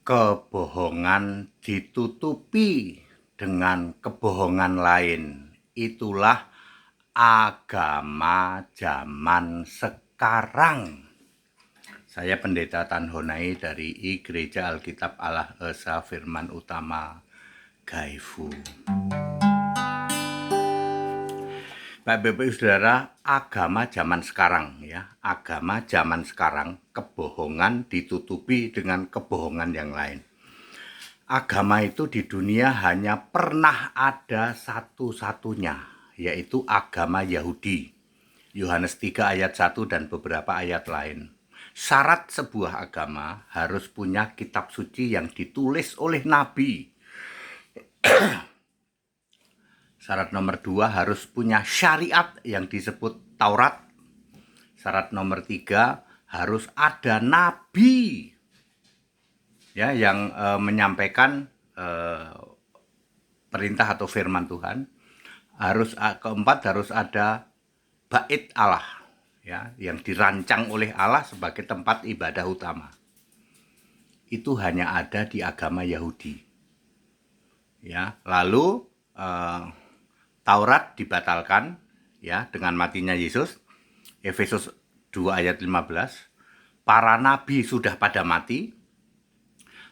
Kebohongan ditutupi dengan kebohongan lain. Itulah agama zaman sekarang. Saya Pendeta Tan Honai dari Gereja Alkitab Allah Esa Firman Utama Gaifu. Bapak Ibu Saudara, agama zaman sekarang agama zaman sekarang, kebohongan ditutupi dengan kebohongan yang lain. Agama itu di dunia hanya pernah ada satu-satunya, yaitu agama Yahudi. Yohanes 3 ayat 1 dan beberapa ayat lain. Syarat sebuah agama harus punya kitab suci yang ditulis oleh nabi. Syarat nomor 2 harus punya syariat yang disebut Taurat. Syarat nomor 3 harus ada nabi yang menyampaikan perintah atau firman Tuhan. Keempat harus ada bait Allah yang dirancang oleh Allah sebagai tempat ibadah utama. Itu hanya ada di agama Yahudi. Lalu Taurat dibatalkan dengan matinya Yesus. Efesus 2 ayat 15. Para nabi sudah pada mati.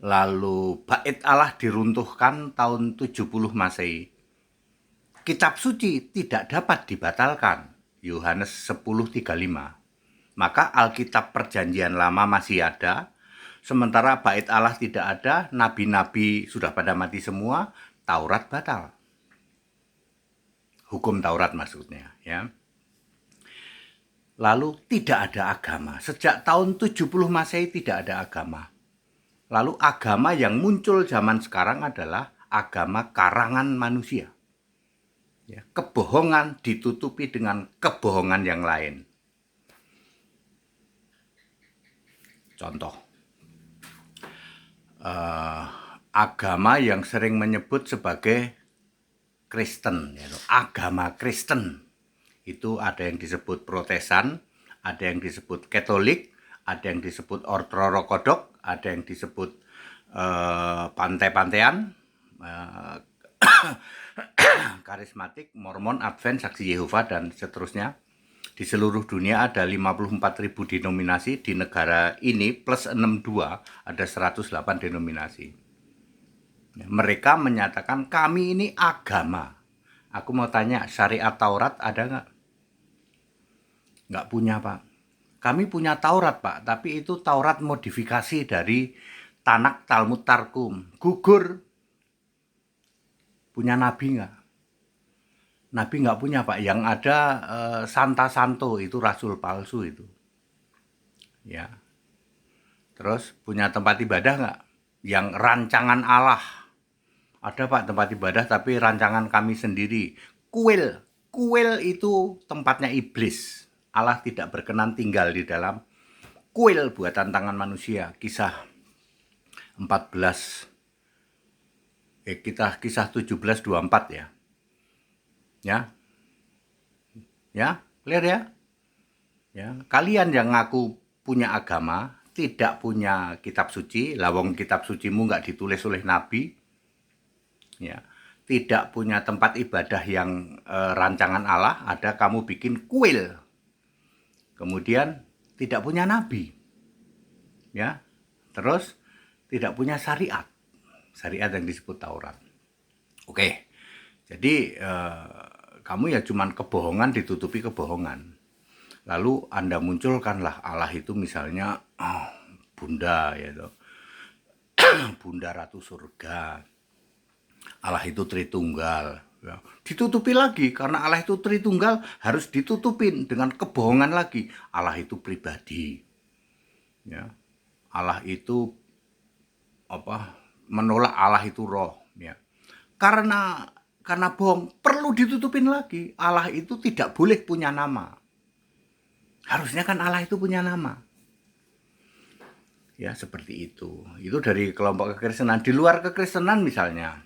Lalu bait Allah diruntuhkan tahun 70 Masehi. Kitab suci tidak dapat dibatalkan. Yohanes 10:35. Maka Alkitab Perjanjian Lama masih ada, sementara bait Allah tidak ada, nabi-nabi sudah pada mati semua, Taurat batal. Hukum Taurat maksudnya, Lalu tidak ada agama. Sejak tahun 70 Masehi tidak ada agama. Lalu agama yang muncul zaman sekarang adalah agama karangan manusia. Kebohongan ditutupi dengan kebohongan yang lain. Contoh, agama yang sering menyebut sebagai Kristen, agama Kristen. Itu ada yang disebut Protestan, ada yang disebut Katolik, ada yang disebut Ortodoks, ada yang disebut pantai-pantaian, karismatik, Mormon, Advent, Saksi Yehova, dan seterusnya. Di seluruh dunia ada 54.000 denominasi. Di negara ini plus 62 ada 108 denominasi. Mereka menyatakan kami ini agama. Aku mau tanya, syariat Taurat ada nggak? Nggak punya, Pak. Kami punya Taurat, Pak, tapi itu Taurat modifikasi dari Tanak Talmud Tarkum. Gugur. Punya nabi nggak? Nabi nggak punya, Pak. Yang ada Santa Santo, itu rasul palsu itu. Terus punya tempat ibadah nggak? Yang rancangan Allah. Ada, Pak, tempat ibadah tapi rancangan kami sendiri. Kuil itu tempatnya iblis. Allah tidak berkenan tinggal di dalam kuil buatan tangan manusia. Kisah 17:24 clear ya. Kalian yang ngaku punya agama tidak punya kitab suci, lawang kitab sucimu nggak ditulis oleh nabi, tidak punya tempat ibadah yang rancangan Allah, ada kamu bikin kuil, kemudian tidak punya nabi, terus tidak punya syariat yang disebut Taurat. Oke, jadi kamu cuman kebohongan ditutupi kebohongan. Lalu Anda munculkanlah Allah itu misalnya Bunda, Bunda Ratu Surga. Allah itu Tritunggal. Ditutupi lagi karena Allah itu Tritunggal, harus ditutupin dengan kebohongan lagi. Allah itu pribadi. Allah itu menolak Allah itu roh. Karena bohong, perlu ditutupin lagi. Allah itu tidak boleh punya nama. Harusnya kan Allah itu punya nama. Seperti itu. Itu dari kelompok kekristenan. Di luar kekristenan misalnya,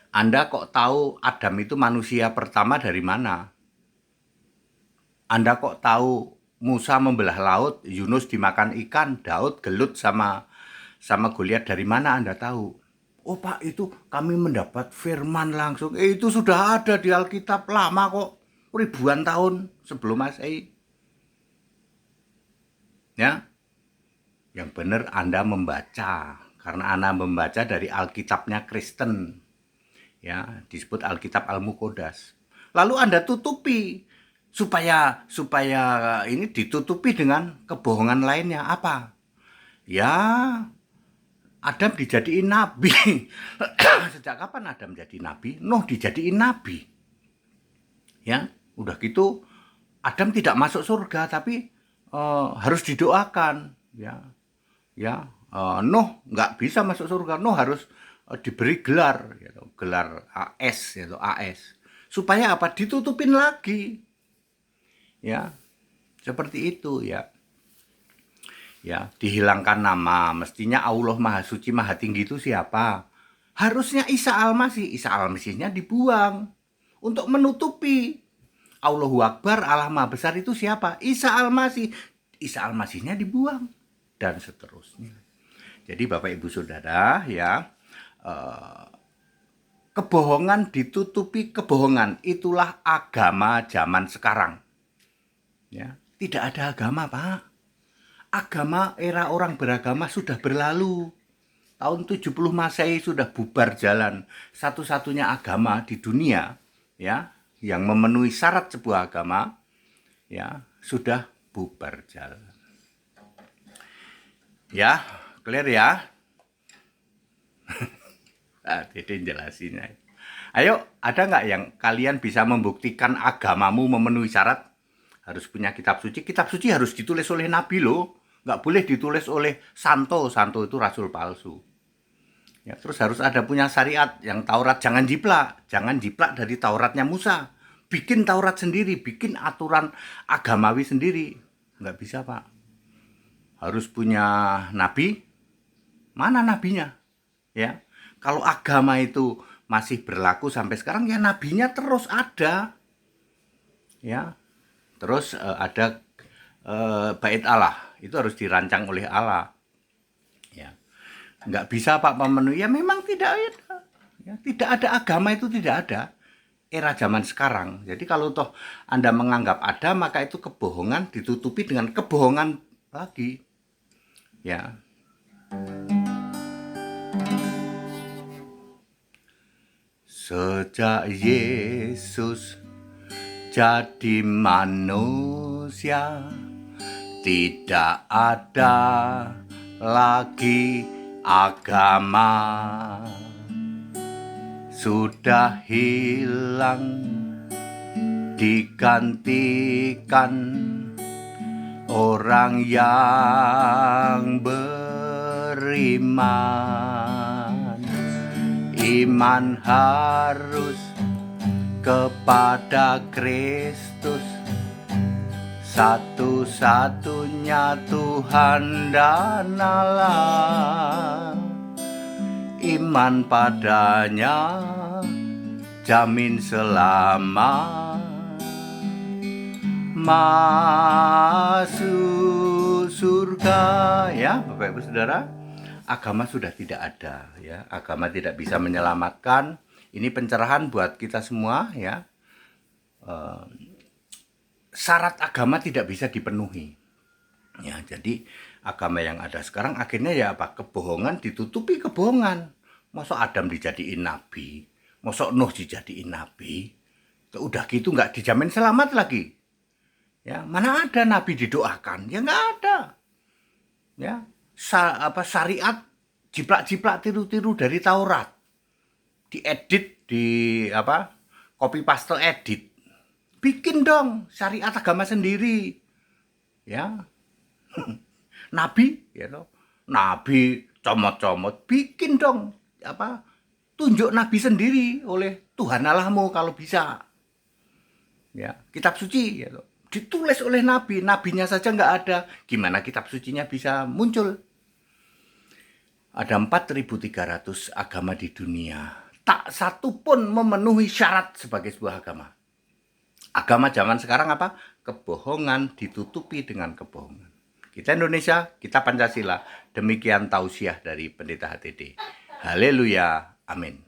Anda kok tahu Adam itu manusia pertama dari mana? Anda kok tahu Musa membelah laut, Yunus dimakan ikan, Daud gelut sama sama Goliat, dari mana Anda tahu? Oh Pak, itu kami mendapat firman langsung. Itu sudah ada di Alkitab lama kok, ribuan tahun sebelum Masehi. Ya, yang benar Anda membaca, karena Anda membaca dari Alkitabnya Kristen. Ya, disebut Alkitab Al-Muqaddas. Lalu Anda tutupi supaya ini ditutupi dengan kebohongan lainnya. Apa? Ya, Adam dijadiin nabi. Sejak kapan Adam jadi nabi? Nuh dijadiin nabi. Ya, udah gitu Adam tidak masuk surga, tapi harus didoakan. Nuh nggak bisa masuk surga. Nuh harus diberi gelar, gitu, gelar AS, yaitu AS. Supaya apa? Ditutupin lagi. Ya, seperti itu ya. Ya, dihilangkan nama. Mestinya Allah Maha Suci Maha Tinggi itu siapa? Harusnya Isa Al-Masih. Isa Al-Masihnya dibuang untuk menutupi. Allahu Akbar, Allah Maha Besar itu siapa? Isa Al-Masih. Isa Al-Masihnya dibuang dan seterusnya. Jadi Bapak Ibu Saudara ya, kebohongan ditutupi kebohongan, itulah agama zaman sekarang. Ya, tidak ada agama, Pak. Agama era orang beragama sudah berlalu. Tahun 70 Masehi sudah bubar jalan. Satu-satunya agama di dunia ya yang memenuhi syarat sebuah agama ya sudah bubar jalan. Ya, clear ya? Dede jelasinnya. Ayo, ada nggak yang kalian bisa membuktikan agamamu memenuhi syarat? Harus punya kitab suci. Kitab suci harus ditulis oleh Nabi loh. Nggak boleh ditulis oleh santo. Santo itu rasul palsu. Ya, terus harus ada punya syariat. Yang Taurat jangan jiplak. Jangan jiplak dari Tauratnya Musa. Bikin Taurat sendiri. Bikin aturan agamawi sendiri. Nggak bisa, Pak. Harus punya nabi. Mana nabinya? Ya, kalau agama itu masih berlaku sampai sekarang, ya nabinya terus ada. Ya, terus ada bait Allah, itu harus dirancang oleh Allah. Ya, nggak bisa Pak memenuhi. Ya memang tidak ada. Ya, tidak ada agama itu tidak ada. Era zaman sekarang. Jadi kalau toh Anda menganggap ada, maka itu kebohongan ditutupi dengan kebohongan lagi. Ya. Sejak Yesus jadi manusia, tidak ada lagi agama. Sudah hilang, digantikan orang yang beriman. Iman harus kepada Kristus, satu-satunya Tuhan dan Allah. Iman padanya jamin selamat, masuk surga. Ya Bapak Ibu Saudara, agama sudah tidak ada ya, agama tidak bisa menyelamatkan. Ini pencerahan buat kita semua ya. Syarat agama tidak bisa dipenuhi. Ya, jadi agama yang ada sekarang akhirnya ya apa? Kebohongan ditutupi kebohongan. Masa Adam dijadiin nabi, masa Nuh dijadiin nabi. Udah gitu nggak dijamin selamat lagi. Ya, mana ada nabi didoakan? Ya nggak ada. Ya, syariat jiplak-jiplak tiru-tiru dari Taurat. Diedit copy paste edit. Bikin dong syariat agama sendiri. Ya. Nabi, nabi comot-comot, bikin dong tunjuk nabi sendiri oleh Tuhan Allahmu kalau bisa. Ya, kitab suci ditulis oleh nabi, nabinya saja nggak ada, gimana kitab sucinya bisa muncul? Ada 4.300 agama di dunia. Tak satu pun memenuhi syarat sebagai sebuah agama. Agama zaman sekarang apa? Kebohongan ditutupi dengan kebohongan. Kita Indonesia, kita Pancasila. Demikian tausiah dari Pendeta HTD. Haleluya. Amin.